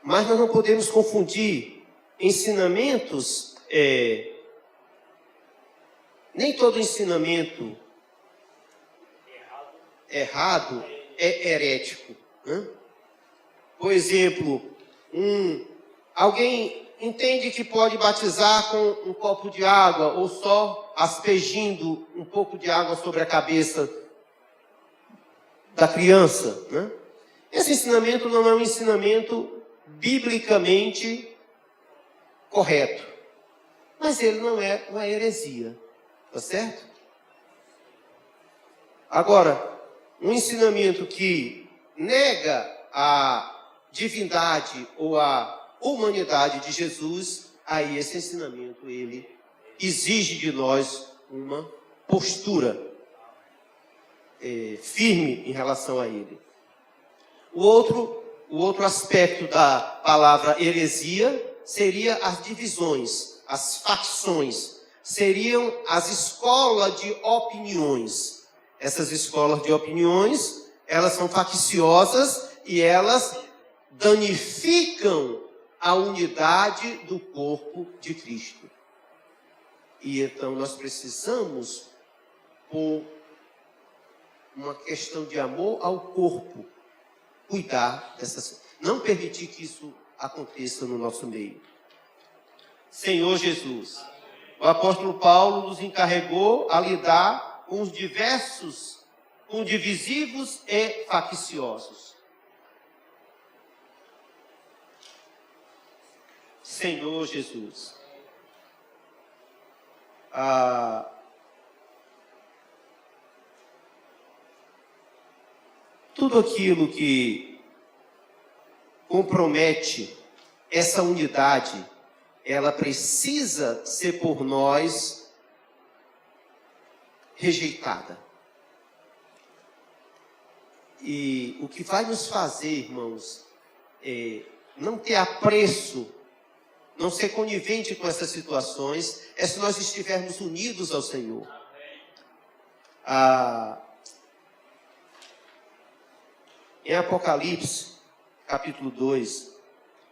Mas nós não podemos confundir ensinamentos. Nem todo ensinamento errado é herético, né? Por exemplo, alguém entende que pode batizar com um copo de água ou só aspergindo um pouco de água sobre a cabeça da criança, né? Esse ensinamento não é um ensinamento biblicamente correto, mas ele não é uma heresia, tá certo? Agora, um ensinamento que nega a divindade ou a humanidade de Jesus, aí esse ensinamento, ele exige de nós uma postura firme em relação a ele. O outro aspecto da palavra heresia seria as divisões, as facções, seriam as escolas de opiniões. Essas escolas de opiniões, elas são facciosas e elas danificam a unidade do corpo de Cristo. E então nós precisamos, por uma questão de amor ao corpo, cuidar dessas, não permitir que isso aconteça no nosso meio. Senhor Jesus, o apóstolo Paulo nos encarregou a lidar com os diversos, com divisivos e facciosos. Senhor Jesus, tudo aquilo que compromete essa unidade, ela precisa ser por nós rejeitada. E o que vai nos fazer, irmãos, não ter apreço, não ser conivente com essas situações, é se nós estivermos unidos ao Senhor. Em Apocalipse, capítulo 2,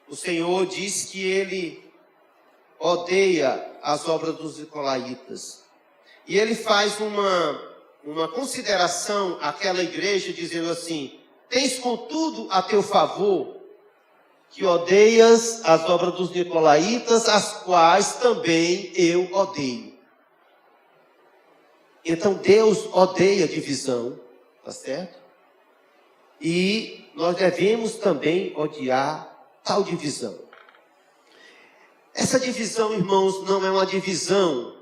o Senhor diz que Ele odeia as obras dos nicolaítas. E Ele faz uma consideração àquela igreja, dizendo assim: tens contudo a teu favor que odeias as obras dos nicolaítas, as quais também eu odeio. Então Deus odeia divisão, tá certo? E nós devemos também odiar tal divisão. Essa divisão, irmãos, não é uma divisão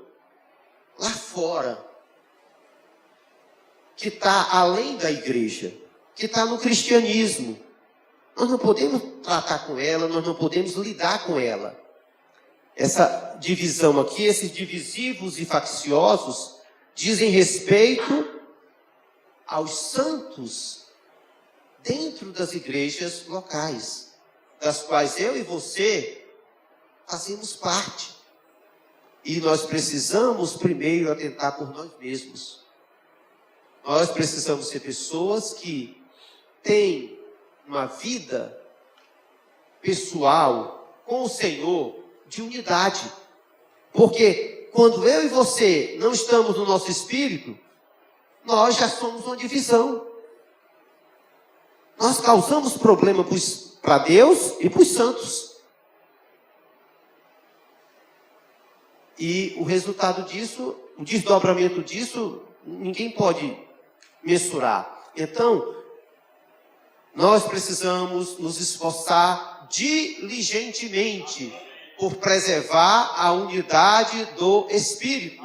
lá fora, que está além da igreja, que está no cristianismo. Nós não podemos tratar com ela, nós não podemos lidar com ela. Essa divisão aqui, esses divisivos e facciosos, dizem respeito aos santos dentro das igrejas locais, das quais eu e você fazemos parte. E nós precisamos primeiro atentar por nós mesmos. Nós precisamos ser pessoas que têm uma vida pessoal com o Senhor de unidade. Porque quando eu e você não estamos no nosso espírito, nós já somos uma divisão. Nós causamos problema para Deus e para os santos. E o resultado disso, o desdobramento disso, ninguém pode mensurar. Então, nós precisamos nos esforçar diligentemente por preservar a unidade do Espírito.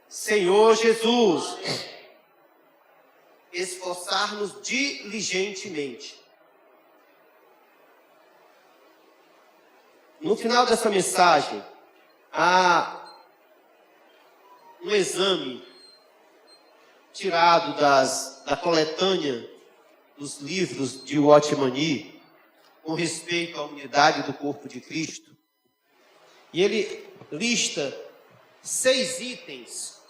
Senhor Jesus, esforçar-nos diligentemente. No final dessa mensagem, há um exame tirado da coletânea dos livros de Watchman Nee com respeito à unidade do corpo de Cristo. E ele lista 6 itens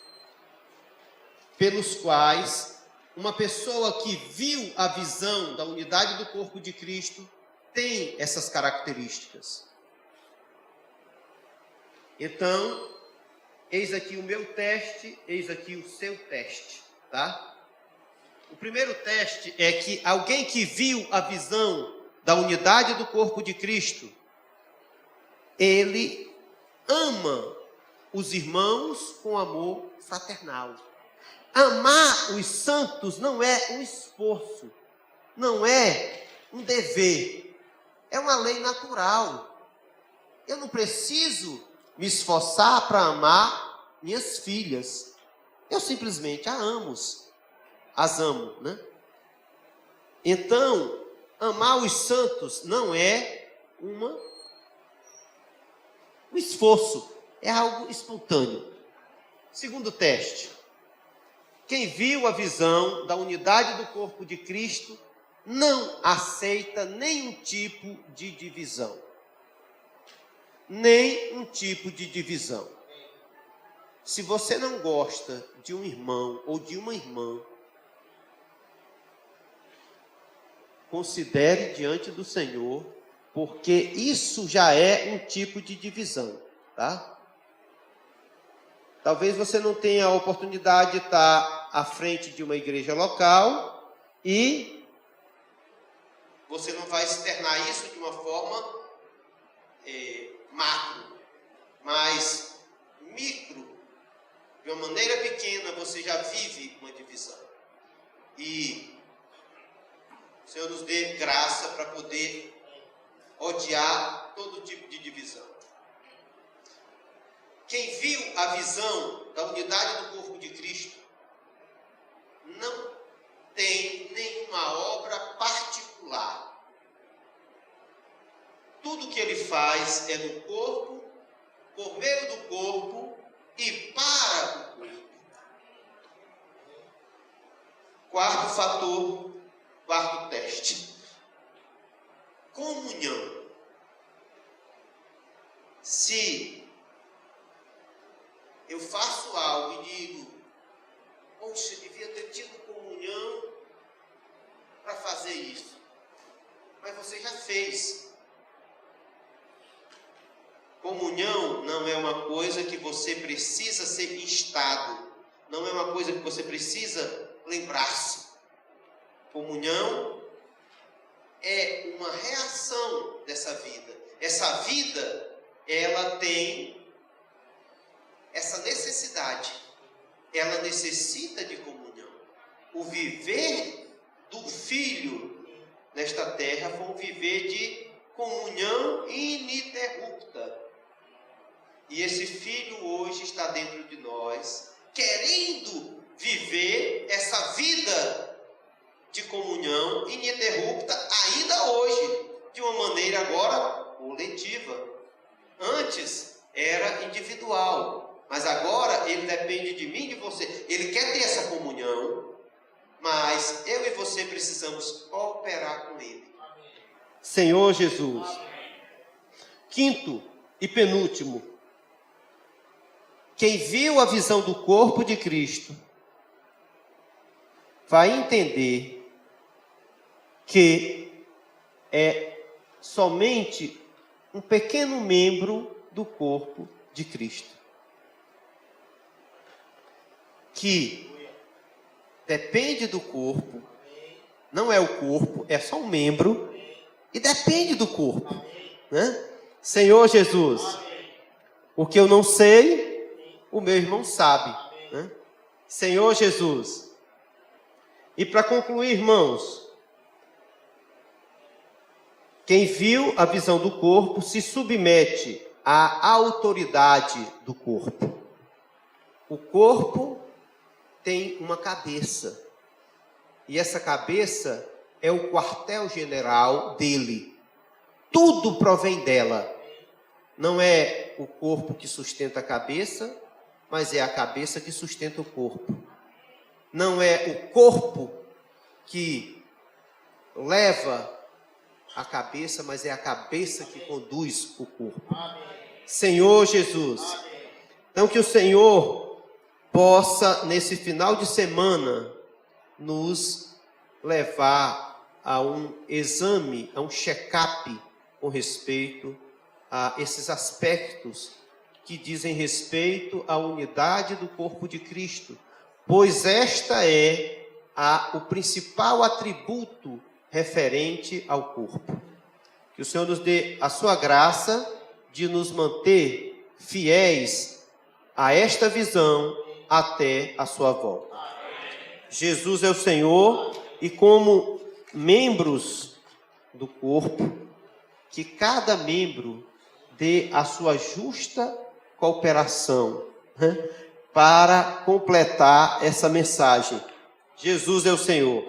pelos quais uma pessoa que viu a visão da unidade do corpo de Cristo tem essas características. Então, eis aqui o meu teste, eis aqui o seu teste, tá? O primeiro teste é que alguém que viu a visão da unidade do corpo de Cristo, ele ama os irmãos com amor fraternal. Amar os santos não é um esforço, não é um dever, é uma lei natural. Eu não preciso me esforçar para amar minhas filhas. Eu simplesmente as amo, né? Então, amar os santos não é um esforço, é algo espontâneo. Segundo teste, quem viu a visão da unidade do corpo de Cristo não aceita nenhum tipo de divisão. Nem um tipo de divisão. Se você não gosta de um irmão ou de uma irmã, considere diante do Senhor, porque isso já é um tipo de divisão, tá? Talvez você não tenha a oportunidade de estar à frente de uma igreja local e você não vai externar isso de uma forma macro, mas micro, de uma maneira pequena, você já vive uma divisão. E o Senhor nos dê graça para poder odiar todo tipo de divisão. Quem viu a visão da unidade do corpo de Cristo não tem nenhuma obra particular. Tudo que ele faz é no corpo, por meio do corpo e para o corpo. Quarto fator, quarto teste. Comunhão. Se eu faço algo e digo, poxa, eu devia ter tido comunhão para fazer isso. Mas você já fez. Comunhão não é uma coisa que você precisa ser instado. Não é uma coisa que você precisa lembrar-se. Comunhão é uma reação dessa vida. Essa vida, ela tem essa necessidade. Ela necessita de comunhão. O viver do Filho nesta terra foi um viver de comunhão ininterrupta. E esse Filho hoje está dentro de nós, querendo viver essa vida de comunhão ininterrupta ainda hoje, de uma maneira agora coletiva. Antes era individual, mas agora ele depende de mim e de você. Ele quer ter essa comunhão, mas eu e você precisamos cooperar com ele. Senhor Jesus. Quinto e penúltimo. Quem viu a visão do corpo de Cristo vai entender que é somente um pequeno membro do corpo de Cristo, que depende do corpo, não é o corpo, é só um membro, e depende do corpo, né? Senhor Jesus, o que eu não sei, o meu irmão sabe, né? Senhor Jesus. E para concluir, irmãos, quem viu a visão do corpo se submete à autoridade do corpo. O corpo tem uma cabeça. e essa cabeça é o quartel-general dele. Tudo provém dela. Não é o corpo que sustenta a cabeça, mas é a cabeça que sustenta o corpo. Não é o corpo que leva a cabeça, mas é a cabeça que conduz o corpo. Amém. Senhor Jesus. Amém. Então que o Senhor possa, nesse final de semana, nos levar a um exame, a um check-up com respeito a esses aspectos que dizem respeito à unidade do corpo de Cristo, pois esta é o principal atributo referente ao corpo. Que o Senhor nos dê a sua graça de nos manter fiéis a esta visão até a sua volta. Jesus é o Senhor, e como membros do corpo, que cada membro dê a sua justa cooperação, para completar essa mensagem. Jesus é o Senhor.